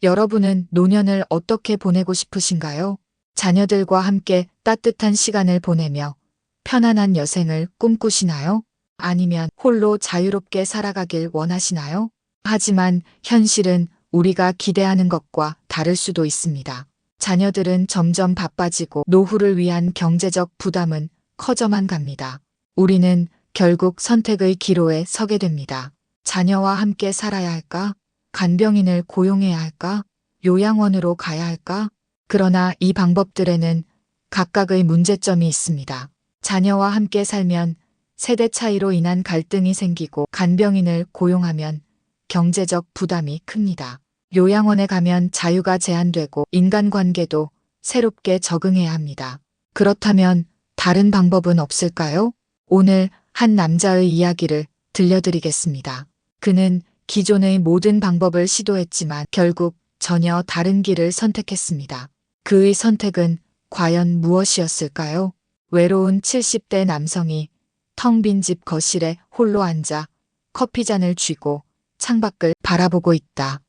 여러분은 노년을 어떻게 보내고 싶으신가요? 자녀들과 함께 따뜻한 시간을 보내며 편안한 여생을 꿈꾸시나요? 아니면 홀로 자유롭게 살아가길 원하시나요? 하지만 현실은 우리가 기대하는 것과 다를 수도 있습니다. 자녀들은 점점 바빠지고 노후를 위한 경제적 부담은 커져만 갑니다. 우리는 결국 선택의 기로에 서게 됩니다. 자녀와 함께 살아야 할까? 간병인을 고용해야 할까? 요양원으로 가야 할까? 그러나 이 방법들에는 각각의 문제점이 있습니다. 자녀와 함께 살면 세대 차이로 인한 갈등이 생기고 간병인을 고용하면 경제적 부담이 큽니다. 요양원에 가면 자유가 제한되고 인간관계도 새롭게 적응해야 합니다. 그렇다면 다른 방법은 없을까요? 오늘 한 남자의 이야기를 들려드리겠습니다. 그는 기존의 모든 방법을 시도했지만 결국 전혀 다른 길을 선택했습니다. 그의 선택은 과연 무엇이었을까요? 외로운 70대 남성이 텅 빈 집 거실에 홀로 앉아 커피잔을 쥐고 창밖을 바라보고 있다.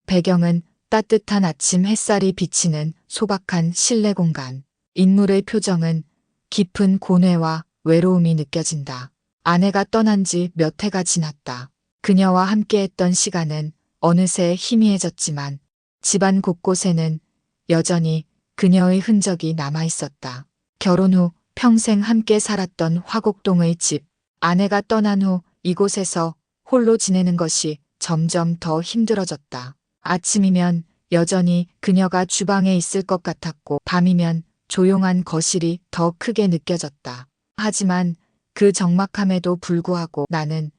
배경은 따뜻한 아침 햇살이 비치는 소박한 실내 공간. 인물의 표정은 깊은 고뇌와 외로움이 느껴진다. 아내가 떠난 지 몇 해가 지났다. 그녀와 함께했던 시간은 어느새 희미해졌지만 집안 곳곳에는 여전히 그녀의 흔적이 남아있었다. 결혼 후 평생 함께 살았던 화곡동의 집. 아내가 떠난 후 이곳에서 홀로 지내는 것이 점점 더 힘들어졌다. 아침이면 여전히 그녀가 주방에 있을 것 같았고 밤이면 조용한 거실이 더 크게 느껴졌다. 하지만 그 적막함에도 불구하고 나는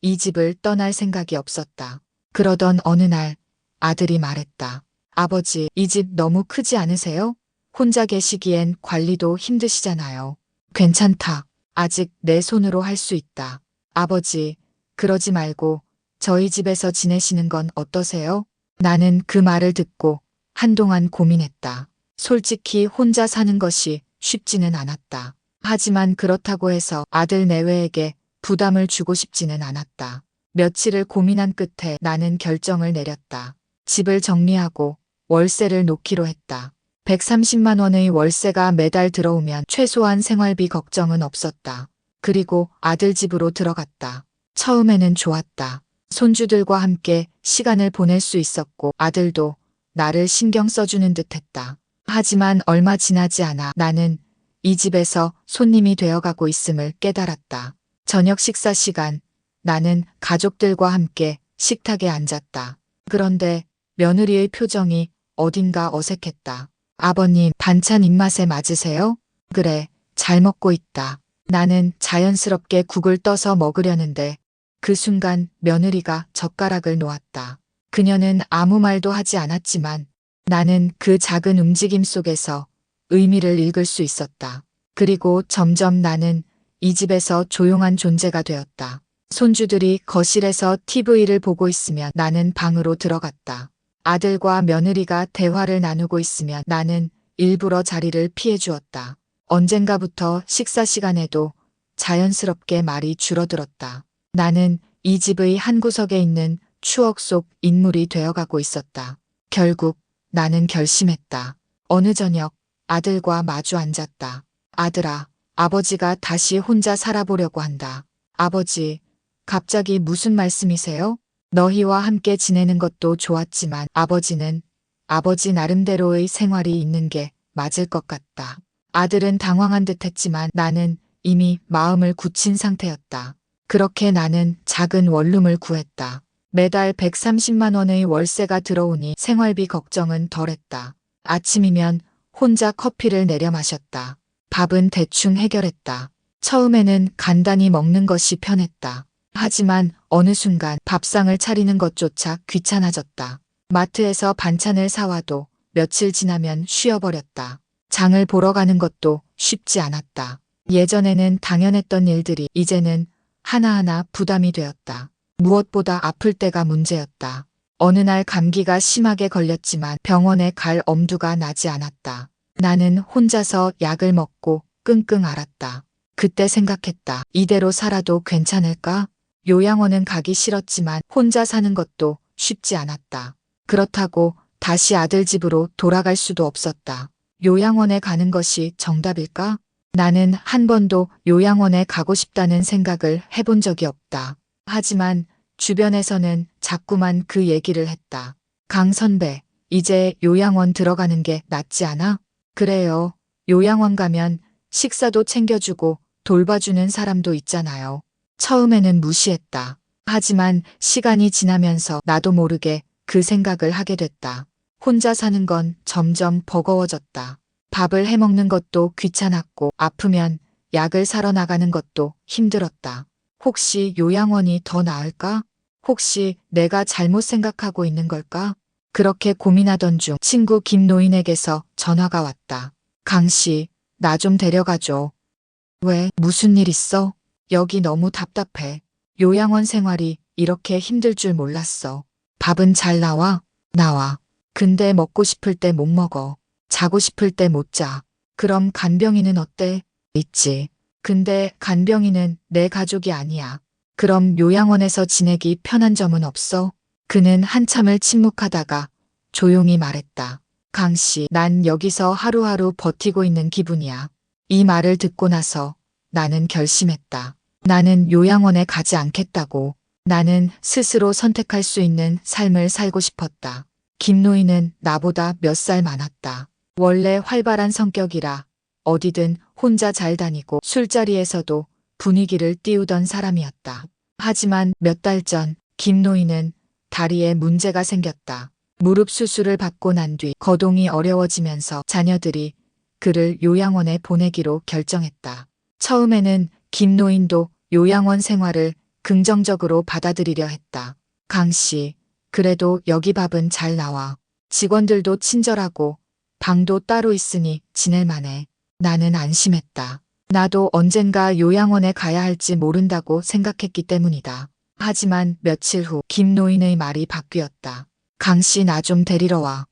이 집을 떠날 생각이 없었다. 그러던 어느 날 아들이 말했다. 아버지, 이 집 너무 크지 않으세요? 혼자 계시기엔 관리도 힘드시잖아요. 괜찮다. 아직 내 손으로 할 수 있다. 아버지, 그러지 말고 저희 집에서 지내시는 건 어떠세요? 나는 그 말을 듣고 한동안 고민했다. 솔직히 혼자 사는 것이 쉽지는 않았다. 하지만 그렇다고 해서 아들 내외에게 부담을 주고 싶지는 않았다. 며칠을 고민한 끝에 나는 결정을 내렸다. 집을 정리하고 월세를 놓기로 했다. 130만 원의 월세가 매달 들어오면 최소한 생활비 걱정은 없었다. 그리고 아들 집으로 들어갔다. 처음에는 좋았다. 손주들과 함께 시간을 보낼 수 있었고 아들도 나를 신경 써주는 듯했다. 하지만 얼마 지나지 않아 나는 이 집에서 손님이 되어가고 있음을 깨달았다. 저녁 식사 시간, 나는 가족들과 함께 식탁에 앉았다. 그런데 며느리의 표정이 어딘가 어색했다. 아버님, 반찬 입맛에 맞으세요? 그래, 잘 먹고 있다. 나는 자연스럽게 국을 떠서 먹으려는데 그 순간 며느리가 젓가락을 놓았다. 그녀는 아무 말도 하지 않았지만 나는 그 작은 움직임 속에서 의미를 읽을 수 있었다. 그리고 점점 나는 이 집에서 조용한 존재가 되었다. 손주들이 거실에서 TV를 보고 있으면 나는 방으로 들어갔다. 아들과 며느리가 대화를 나누고 있으면 나는 일부러 자리를 피해 주었다. 언젠가부터 식사 시간에도 자연스럽게 말이 줄어들었다. 나는 이 집의 한 구석에 있는 추억 속 인물이 되어가고 있었다. 결국 나는 결심했다. 어느 저녁 아들과 마주 앉았다. 아들아, 아버지가 다시 혼자 살아보려고 한다. 아버지, 갑자기 무슨 말씀이세요? 너희와 함께 지내는 것도 좋았지만 아버지는 아버지 나름대로의 생활이 있는 게 맞을 것 같다. 아들은 당황한 듯 했지만 나는 이미 마음을 굳힌 상태였다. 그렇게 나는 작은 원룸을 구했다. 매달 130만 원의 월세가 들어오니 생활비 걱정은 덜했다. 아침이면 혼자 커피를 내려 마셨다. 밥은 대충 해결했다. 처음에는 간단히 먹는 것이 편했다. 하지만 어느 순간 밥상을 차리는 것조차 귀찮아졌다. 마트에서 반찬을 사와도 며칠 지나면 쉬어버렸다. 장을 보러 가는 것도 쉽지 않았다. 예전에는 당연했던 일들이 이제는 하나하나 부담이 되었다. 무엇보다 아플 때가 문제였다. 어느 날 감기가 심하게 걸렸지만 병원에 갈 엄두가 나지 않았다. 나는 혼자서 약을 먹고 끙끙 앓았다. 그때 생각했다. 이대로 살아도 괜찮을까? 요양원은 가기 싫었지만 혼자 사는 것도 쉽지 않았다. 그렇다고 다시 아들 집으로 돌아갈 수도 없었다. 요양원에 가는 것이 정답일까? 나는 한 번도 요양원에 가고 싶다는 생각을 해본 적이 없다. 하지만 주변에서는 자꾸만 그 얘기를 했다. 강 선배, 이제 요양원 들어가는 게 낫지 않아? 그래요. 요양원 가면 식사도 챙겨주고 돌봐주는 사람도 있잖아요. 처음에는 무시했다. 하지만 시간이 지나면서 나도 모르게 그 생각을 하게 됐다. 혼자 사는 건 점점 버거워졌다. 밥을 해먹는 것도 귀찮았고 아프면 약을 사러 나가는 것도 힘들었다. 혹시 요양원이 더 나을까? 혹시 내가 잘못 생각하고 있는 걸까? 그렇게 고민하던 중 친구 김노인에게서 전화가 왔다. 강 씨, 나 좀 데려가줘. 왜? 무슨 일 있어? 여기 너무 답답해. 요양원 생활이 이렇게 힘들 줄 몰랐어. 밥은 잘 나와? 나와. 근데 먹고 싶을 때 못 먹어. 자고 싶을 때 못 자. 그럼 간병인은 어때? 있지. 근데 간병인은 내 가족이 아니야. 그럼 요양원에서 지내기 편한 점은 없어? 그는 한참을 침묵하다가 조용히 말했다. 강 씨, 난 여기서 하루하루 버티고 있는 기분이야. 이 말을 듣고 나서 나는 결심했다. 나는 요양원에 가지 않겠다고. 나는 스스로 선택할 수 있는 삶을 살고 싶었다. 김노인은 나보다 몇 살 많았다. 원래 활발한 성격이라 어디든 혼자 잘 다니고 술자리에서도 분위기를 띄우던 사람이었다. 하지만 몇 달 전 김노인은 다리에 문제가 생겼다. 무릎 수술을 받고 난 뒤 거동이 어려워지면서 자녀들이 그를 요양원에 보내기로 결정했다. 처음에는 김노인도 요양원 생활을 긍정적으로 받아들이려 했다. 강 씨, 그래도 여기 밥은 잘 나와. 직원들도 친절하고 방도 따로 있으니 지낼만해. 나는 안심했다. 나도 언젠가 요양원에 가야 할지 모른다고 생각했기 때문이다. 하지만 며칠 후 김노인의 말이 바뀌었다. 강 씨, 나 좀 데리러 와.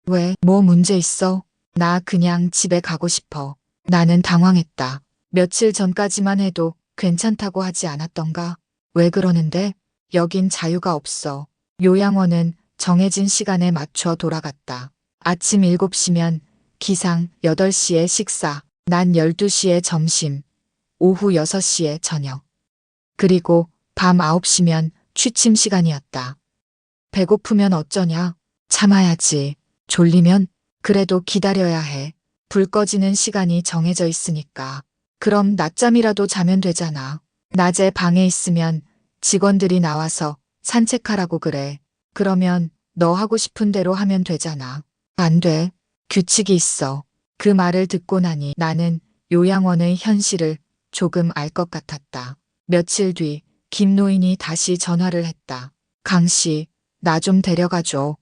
왜? 뭐 문제 있어? 나 그냥 집에 가고 싶어. 나는 당황했다. 며칠 전까지만 해도 괜찮다고 하지 않았던가? 왜 그러는데? 여긴 자유가 없어. 요양원은 정해진 시간에 맞춰 돌아갔다. 아침 7시면 기상, 8시에 식사, 낮 12시에 점심, 오후 6시에 저녁. 그리고 밤 9시면 취침 시간이었다. 배고프면 어쩌냐? 참아야지. 졸리면? 그래도 기다려야 해. 불 꺼지는 시간이 정해져 있으니까. 그럼 낮잠이라도 자면 되잖아. 낮에 방에 있으면 직원들이 나와서 산책하라고 그래. 그러면 너 하고 싶은 대로 하면 되잖아. 안 돼. 규칙이 있어. 그 말을 듣고 나니 나는 요양원의 현실을 조금 알 것 같았다. 며칠 뒤 김노인이 다시 전화를 했다. 강 씨, 나 좀 데려가줘.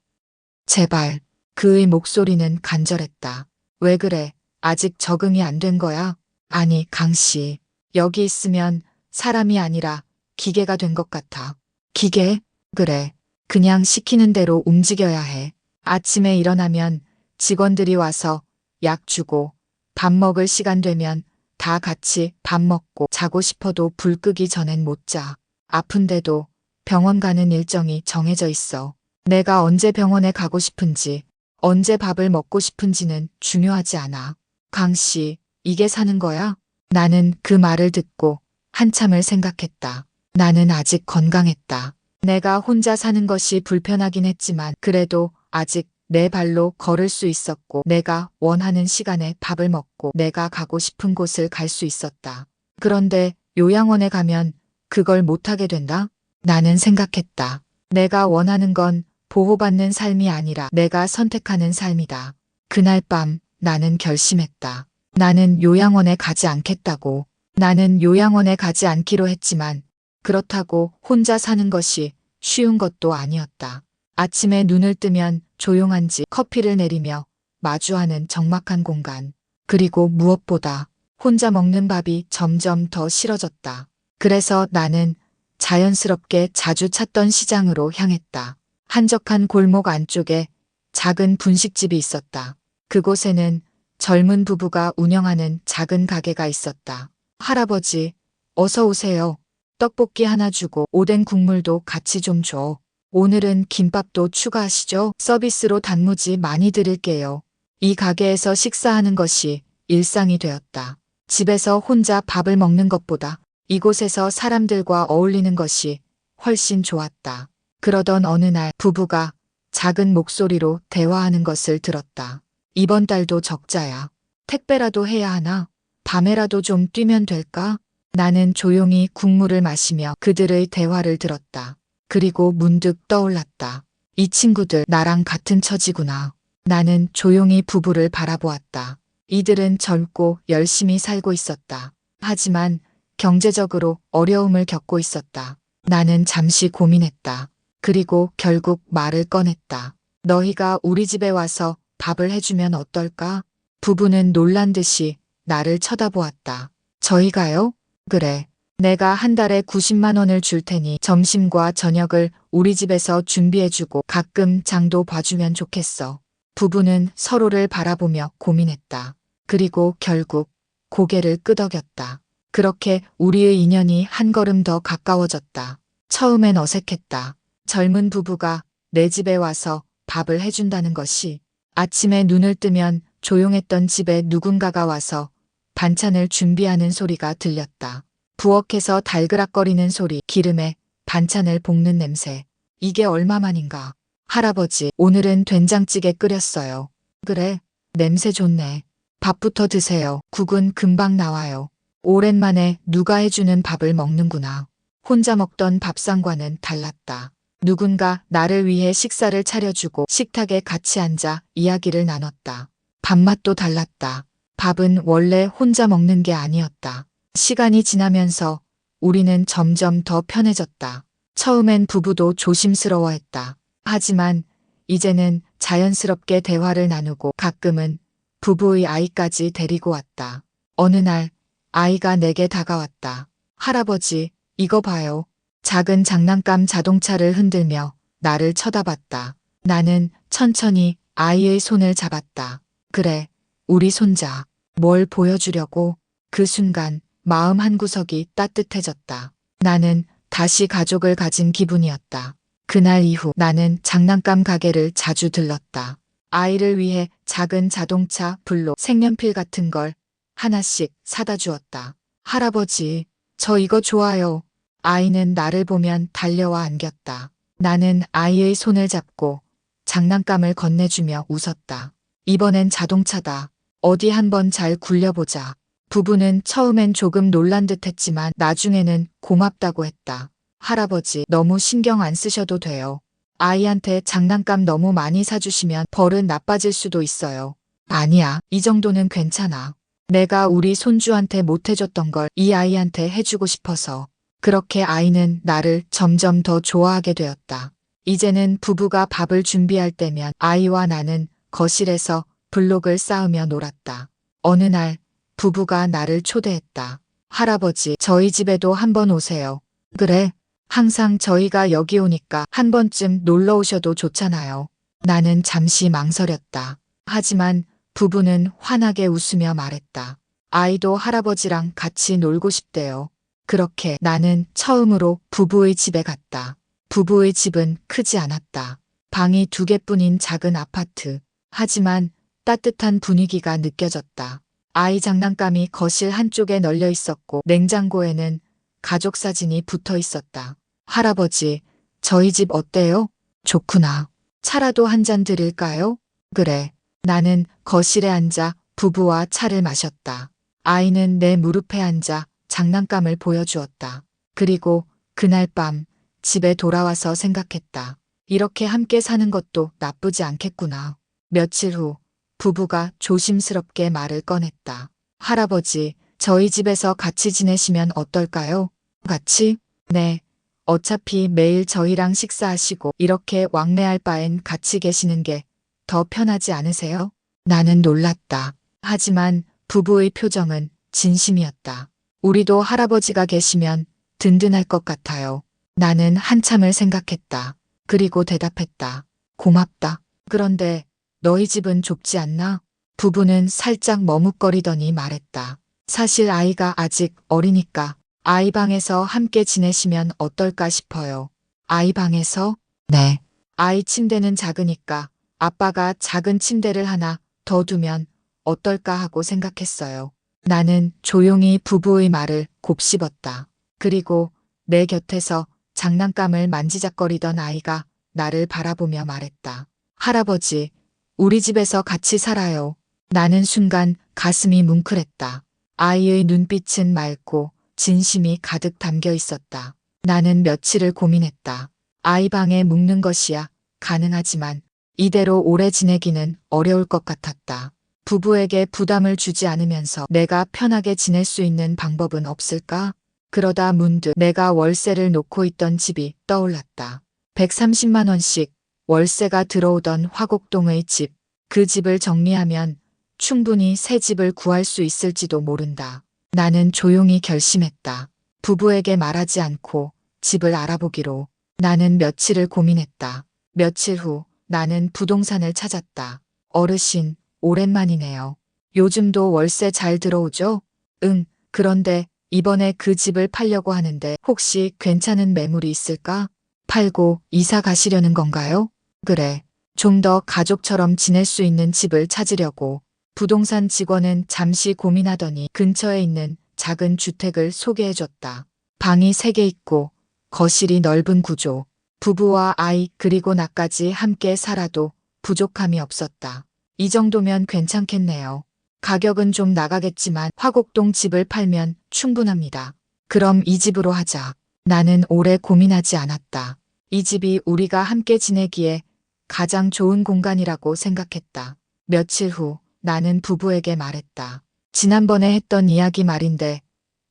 제발. 그의 목소리는 간절했다. 왜 그래? 아직 적응이 안 된 거야? 아니, 강 씨. 여기 있으면 사람이 아니라 기계가 된 것 같아. 기계? 그래. 그냥 시키는 대로 움직여야 해. 아침에 일어나면 직원들이 와서 약 주고 밥 먹을 시간 되면 다 같이 밥 먹고 자고 싶어도 불 끄기 전엔 못 자. 아픈데도 병원 가는 일정이 정해져 있어. 내가 언제 병원에 가고 싶은지, 언제 밥을 먹고 싶은지는 중요하지 않아. 강 씨, 이게 사는 거야? 나는 그 말을 듣고 한참을 생각했다. 나는 아직 건강했다. 내가 혼자 사는 것이 불편하긴 했지만 그래도 아직 내 발로 걸을 수 있었고 내가 원하는 시간에 밥을 먹고 내가 가고 싶은 곳을 갈 수 있었다. 그런데 요양원에 가면 그걸 못하게 된다? 나는 생각했다. 내가 원하는 건 보호받는 삶이 아니라 내가 선택하는 삶이다. 그날 밤 나는 결심했다. 나는 요양원에 가지 않겠다고. 나는 요양원에 가지 않기로 했지만 그렇다고 혼자 사는 것이 쉬운 것도 아니었다. 아침에 눈을 뜨면 조용한 집, 커피를 내리며 마주하는 적막한 공간. 그리고 무엇보다 혼자 먹는 밥이 점점 더 싫어졌다. 그래서 나는 자연스럽게 자주 찾던 시장으로 향했다. 한적한 골목 안쪽에 작은 분식집이 있었다. 그곳에는 젊은 부부가 운영하는 작은 가게가 있었다. 할아버지, 어서 오세요. 떡볶이 하나 주고 오뎅 국물도 같이 좀 줘. 오늘은 김밥도 추가하시죠? 서비스로 단무지 많이 드릴게요. 이 가게에서 식사하는 것이 일상이 되었다. 집에서 혼자 밥을 먹는 것보다 이곳에서 사람들과 어울리는 것이 훨씬 좋았다. 그러던 어느 날 부부가 작은 목소리로 대화하는 것을 들었다. 이번 달도 적자야. 택배라도 해야 하나? 밤에라도 좀 뛰면 될까? 나는 조용히 국물을 마시며 그들의 대화를 들었다. 그리고 문득 떠올랐다. 이 친구들 나랑 같은 처지구나. 나는 조용히 부부를 바라보았다. 이들은 젊고 열심히 살고 있었다. 하지만 경제적으로 어려움을 겪고 있었다. 나는 잠시 고민했다. 그리고 결국 말을 꺼냈다. 너희가 우리 집에 와서 밥을 해주면 어떨까? 부부는 놀란 듯이 나를 쳐다보았다. 저희가요? 그래. 내가 한 달에 90만 원을 줄 테니 점심과 저녁을 우리 집에서 준비해주고 가끔 장도 봐주면 좋겠어. 부부는 서로를 바라보며 고민했다. 그리고 결국 고개를 끄덕였다. 그렇게 우리의 인연이 한 걸음 더 가까워졌다. 처음엔 어색했다. 젊은 부부가 내 집에 와서 밥을 해준다는 것이 아침에 눈을 뜨면 조용했던 집에 누군가가 와서 반찬을 준비하는 소리가 들렸다. 부엌에서 달그락거리는 소리, 기름에 반찬을 볶는 냄새. 이게 얼마만인가. 할아버지, 오늘은 된장찌개 끓였어요. 그래, 냄새 좋네. 밥부터 드세요. 국은 금방 나와요. 오랜만에 누가 해주는 밥을 먹는구나. 혼자 먹던 밥상과는 달랐다. 누군가 나를 위해 식사를 차려주고 식탁에 같이 앉아 이야기를 나눴다. 밥맛도 달랐다. 밥은 원래 혼자 먹는 게 아니었다. 시간이 지나면서 우리는 점점 더 편해졌다. 처음엔 부부도 조심스러워했다. 하지만 이제는 자연스럽게 대화를 나누고 가끔은 부부의 아이까지 데리고 왔다. 어느 날 아이가 내게 다가왔다. 할아버지, 이거 봐요. 작은 장난감 자동차를 흔들며 나를 쳐다봤다. 나는 천천히 아이의 손을 잡았다. 그래, 우리 손자. 뭘 보여주려고? 그 순간 마음 한구석이 따뜻해졌다. 나는 다시 가족을 가진 기분이었다. 그날 이후 나는 장난감 가게를 자주 들렀다. 아이를 위해 작은 자동차, 블록, 색연필 같은 걸 하나씩 사다 주었다. 할아버지, 저 이거 좋아요. 아이는 나를 보면 달려와 안겼다. 나는 아이의 손을 잡고 장난감을 건네주며 웃었다. 이번엔 자동차다. 어디 한번 잘 굴려보자. 부부는 처음엔 조금 놀란 듯 했지만 나중에는 고맙다고 했다. 할아버지, 너무 신경 안 쓰셔도 돼요. 아이한테 장난감 너무 많이 사주시면 버릇 나빠질 수도 있어요. 아니야, 이 정도는 괜찮아. 내가 우리 손주한테 못 해줬던 걸 이 아이한테 해주고 싶어서. 그렇게 아이는 나를 점점 더 좋아하게 되었다. 이제는 부부가 밥을 준비할 때면 아이와 나는 거실에서 블록을 쌓으며 놀았다. 어느 날 부부가 나를 초대했다. 할아버지, 저희 집에도 한번 오세요. 그래, 항상 저희가 여기 오니까 한 번쯤 놀러 오셔도 좋잖아요. 나는 잠시 망설였다. 하지만 부부는 환하게 웃으며 말했다. 아이도 할아버지랑 같이 놀고 싶대요. 그렇게 나는 처음으로 부부의 집에 갔다. 부부의 집은 크지 않았다. 방이 2개뿐인 작은 아파트. 하지만 따뜻한 분위기가 느껴졌다. 아이 장난감이 거실 한쪽에 널려 있었고 냉장고에는 가족 사진이 붙어 있었다. 할아버지, 저희 집 어때요? 좋구나. 차라도 한 잔 드릴까요? 그래. 나는 거실에 앉아 부부와 차를 마셨다. 아이는 내 무릎에 앉아 장난감을 보여주었다. 그리고 그날 밤 집에 돌아와서 생각했다. 이렇게 함께 사는 것도 나쁘지 않겠구나. 며칠 후 부부가 조심스럽게 말을 꺼냈다. 할아버지, 저희 집에서 같이 지내시면 어떨까요? 같이? 네. 어차피 매일 저희랑 식사하시고 이렇게 왕래할 바엔 같이 계시는 게 더 편하지 않으세요? 나는 놀랐다. 하지만 부부의 표정은 진심이었다. 우리도 할아버지가 계시면 든든할 것 같아요. 나는 한참을 생각했다. 그리고 대답했다. 고맙다. 그런데 너희 집은 좁지 않나? 부부는 살짝 머뭇거리더니 말했다. 사실 아이가 아직 어리니까 아이 방에서 함께 지내시면 어떨까 싶어요. 아이 방에서? 네. 아이 침대는 작으니까 아빠가 작은 침대를 하나 더 두면 어떨까 하고 생각했어요. 나는 조용히 부부의 말을 곱씹었다. 그리고 내 곁에서 장난감을 만지작거리던 아이가 나를 바라보며 말했다. 할아버지, 우리 집에서 같이 살아요. 나는 순간 가슴이 뭉클했다. 아이의 눈빛은 맑고 진심이 가득 담겨 있었다. 나는 며칠을 고민했다. 아이 방에 묵는 것이야 가능하지만 이대로 오래 지내기는 어려울 것 같았다. 부부에게 부담을 주지 않으면서 내가 편하게 지낼 수 있는 방법은 없을까? 그러다 문득 내가 월세를 놓고 있던 집이 떠올랐다. 130만 원씩 월세가 들어오던 화곡동의 집. 그 집을 정리하면 충분히 새 집을 구할 수 있을지도 모른다. 나는 조용히 결심했다. 부부에게 말하지 않고 집을 알아보기로. 나는 며칠을 고민했다. 며칠 후 나는 부동산을 찾았다. 어르신, 오랜만이네요. 요즘도 월세 잘 들어오죠? 응, 그런데 이번에 그 집을 팔려고 하는데 혹시 괜찮은 매물이 있을까? 팔고 이사 가시려는 건가요? 그래. 좀 더 가족처럼 지낼 수 있는 집을 찾으려고. 부동산 직원은 잠시 고민하더니 근처에 있는 작은 주택을 소개해줬다. 방이 3개 있고 거실이 넓은 구조. 부부와 아이 그리고 나까지 함께 살아도 부족함이 없었다. 이 정도면 괜찮겠네요. 가격은 좀 나가겠지만 화곡동 집을 팔면 충분합니다. 그럼 이 집으로 하자. 나는 오래 고민하지 않았다. 이 집이 우리가 함께 지내기에 가장 좋은 공간이라고 생각했다. 며칠 후 나는 부부에게 말했다. 지난번에 했던 이야기 말인데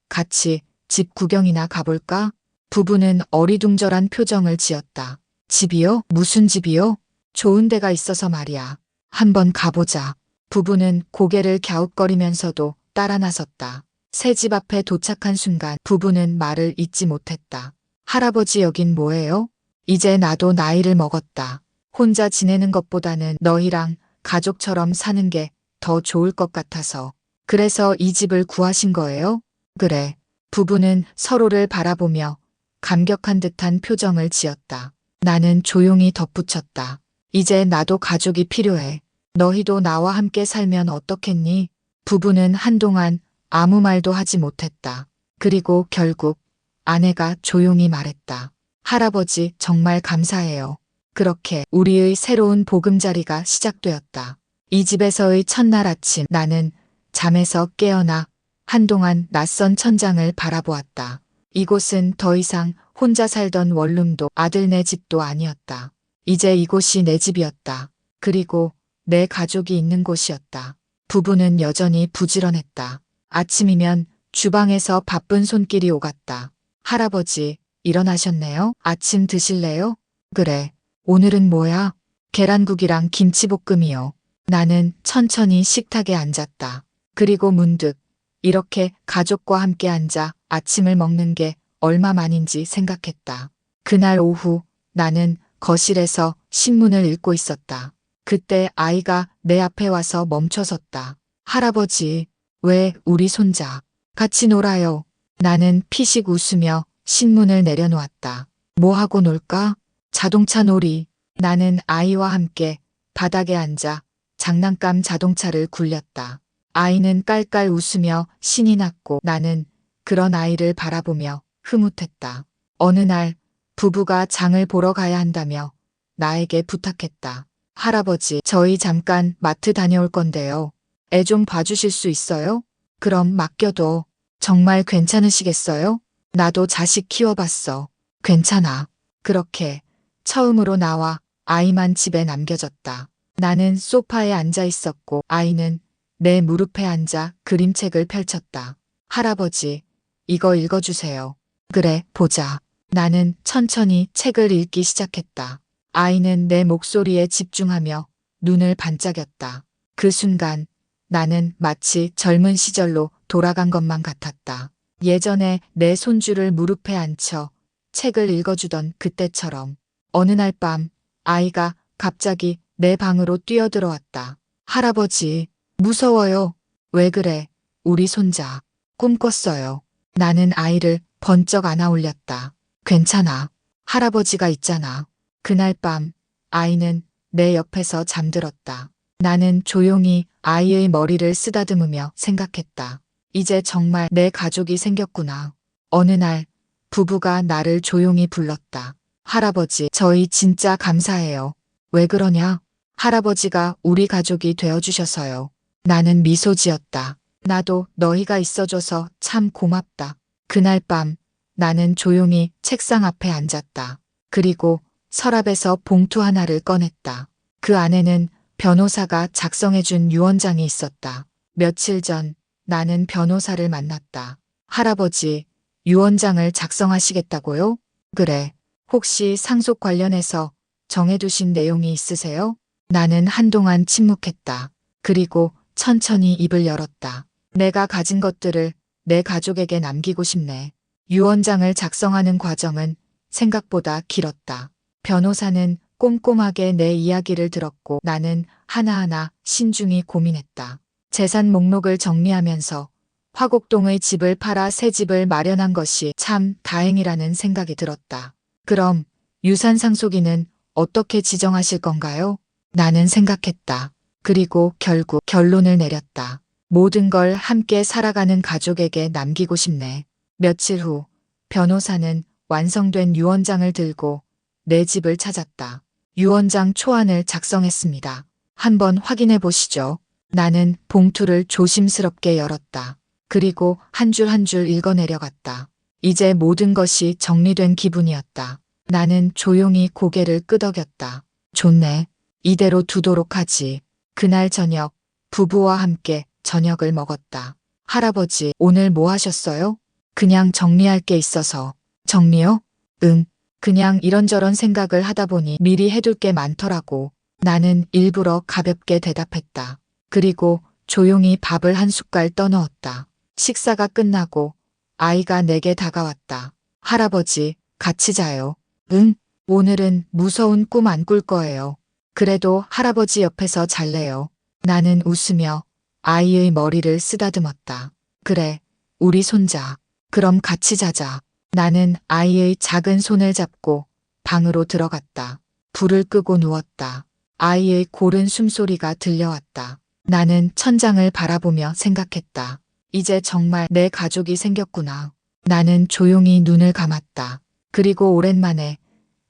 같이 집 구경이나 가볼까? 부부는 어리둥절한 표정을 지었다. 집이요? 무슨 집이요? 좋은 데가 있어서 말이야. 한번 가보자. 부부는 고개를 갸웃거리면서도 따라 나섰다. 새 집 앞에 도착한 순간 부부는 말을 잇지 못했다. 할아버지 여긴 뭐예요? 이제 나도 나이를 먹었다. 혼자 지내는 것보다는 너희랑 가족처럼 사는 게 더 좋을 것 같아서. 그래서 이 집을 구하신 거예요? 그래. 부부는 서로를 바라보며 감격한 듯한 표정을 지었다. 나는 조용히 덧붙였다. 이제 나도 가족이 필요해. 너희도 나와 함께 살면 어떻겠니? 부부는 한동안 아무 말도 하지 못했다. 그리고 결국 아내가 조용히 말했다. 할아버지 정말 감사해요. 그렇게 우리의 새로운 보금자리가 시작되었다. 이 집에서의 첫날 아침 나는 잠에서 깨어나 한동안 낯선 천장을 바라보았다. 이곳은 더 이상 혼자 살던 원룸도 아들네 집도 아니었다. 이제 이곳이 내 집이었다. 그리고 내 가족이 있는 곳이었다. 부부는 여전히 부지런했다. 아침이면 주방에서 바쁜 손길이 오갔다. 할아버지, 일어나셨네요? 아침 드실래요? 그래. 오늘은 뭐야? 계란국이랑 김치볶음이요. 나는 천천히 식탁에 앉았다. 그리고 문득 이렇게 가족과 함께 앉아 아침을 먹는 게 얼마만인지 생각했다. 그날 오후 나는 거실에서 신문을 읽고 있었다. 그때 아이가 내 앞에 와서 멈춰섰다. 할아버지, 왜 우리 손자 같이 놀아요? 나는 피식 웃으며 신문을 내려놓았다. 뭐 하고 놀까? 자동차 놀이. 나는 아이와 함께 바닥에 앉아 장난감 자동차를 굴렸다. 아이는 깔깔 웃으며 신이 났고 나는 그런 아이를 바라보며 흐뭇했다. 어느 날 부부가 장을 보러 가야 한다며 나에게 부탁했다. 할아버지, 저희 잠깐 마트 다녀올 건데요. 애 좀 봐주실 수 있어요? 그럼 맡겨둬. 정말 괜찮으시겠어요? 나도 자식 키워봤어. 괜찮아. 그렇게 처음으로 나와 아이만 집에 남겨졌다. 나는 소파에 앉아 있었고 아이는 내 무릎에 앉아 그림책을 펼쳤다. 할아버지, 이거 읽어주세요. 그래, 보자. 나는 천천히 책을 읽기 시작했다. 아이는 내 목소리에 집중하며 눈을 반짝였다. 그 순간 나는 마치 젊은 시절로 돌아간 것만 같았다. 예전에 내 손주를 무릎에 앉혀 책을 읽어주던 그때처럼. 어느 날 밤 아이가 갑자기 내 방으로 뛰어들어왔다. 할아버지, 무서워요. 왜 그래? 우리 손자. 꿈 꿨어요. 나는 아이를 번쩍 안아 올렸다. 괜찮아. 할아버지가 있잖아. 그날 밤 아이는 내 옆에서 잠들었다. 나는 조용히 아이의 머리를 쓰다듬으며 생각했다. 이제 정말 내 가족이 생겼구나. 어느 날 부부가 나를 조용히 불렀다. 할아버지, 저희 진짜 감사해요. 왜 그러냐? 할아버지가 우리 가족이 되어주셔서요. 나는 미소 지었다. 나도 너희가 있어줘서 참 고맙다. 그날 밤 나는 조용히 책상 앞에 앉았다. 그리고 서랍에서 봉투 하나를 꺼냈다. 그 안에는 변호사가 작성해준 유언장이 있었다. 며칠 전 나는 변호사를 만났다. 할아버지, 유언장을 작성하시겠다고요? 그래. 혹시 상속 관련해서 정해두신 내용이 있으세요? 나는 한동안 침묵했다. 그리고 천천히 입을 열었다. 내가 가진 것들을 내 가족에게 남기고 싶네. 유언장을 작성하는 과정은 생각보다 길었다. 변호사는 꼼꼼하게 내 이야기를 들었고 나는 하나하나 신중히 고민했다. 재산 목록을 정리하면서 화곡동의 집을 팔아 새 집을 마련한 것이 참 다행이라는 생각이 들었다. 그럼 유산 상속인은 어떻게 지정하실 건가요? 나는 생각했다. 그리고 결국 결론을 내렸다. 모든 걸 함께 살아가는 가족에게 남기고 싶네. 며칠 후 변호사는 완성된 유언장을 들고 내 집을 찾았다. 유언장 초안을 작성했습니다. 한번 확인해 보시죠. 나는 봉투를 조심스럽게 열었다. 그리고 한 줄 한 줄 읽어 내려갔다. 이제 모든 것이 정리된 기분이었다. 나는 조용히 고개를 끄덕였다. 좋네. 이대로 두도록 하지. 그날 저녁 부부와 함께 저녁을 먹었다. 할아버지, 오늘 뭐 하셨어요? 그냥 정리할 게 있어서. 정리요? 응. 그냥 이런저런 생각을 하다 보니 미리 해둘 게 많더라고. 나는 일부러 가볍게 대답했다. 그리고 조용히 밥을 한 숟갈 떠넣었다. 식사가 끝나고 아이가 내게 다가왔다. 할아버지, 같이 자요. 응? 오늘은 무서운 꿈 안 꿀 거예요. 그래도 할아버지 옆에서 잘래요. 나는 웃으며 아이의 머리를 쓰다듬었다. 그래, 우리 손자. 그럼 같이 자자. 나는 아이의 작은 손을 잡고 방으로 들어갔다. 불을 끄고 누웠다. 아이의 고른 숨소리가 들려왔다. 나는 천장을 바라보며 생각했다. 이제 정말 내 가족이 생겼구나. 나는 조용히 눈을 감았다. 그리고 오랜만에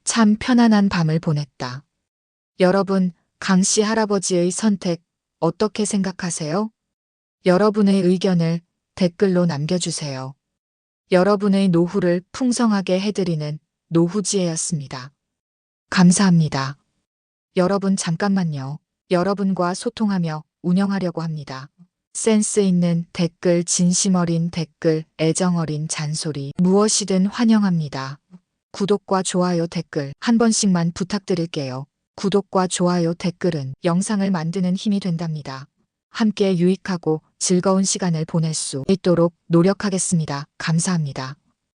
참 편안한 밤을 보냈다. 여러분, 강씨 할아버지의 선택 어떻게 생각하세요? 여러분의 의견을 댓글로 남겨주세요. 여러분의 노후를 풍성하게 해드리는 노후지혜였습니다. 감사합니다. 여러분 잠깐만요. 여러분과 소통하며 운영하려고 합니다. 센스 있는 댓글, 진심 어린 댓글, 애정 어린 잔소리, 무엇이든 환영합니다. 구독과 좋아요, 댓글 한 번씩만 부탁드릴게요. 구독과 좋아요, 댓글은 영상을 만드는 힘이 된답니다. 함께 유익하고 즐거운 시간을 보낼 수 있도록 노력하겠습니다. 감사합니다.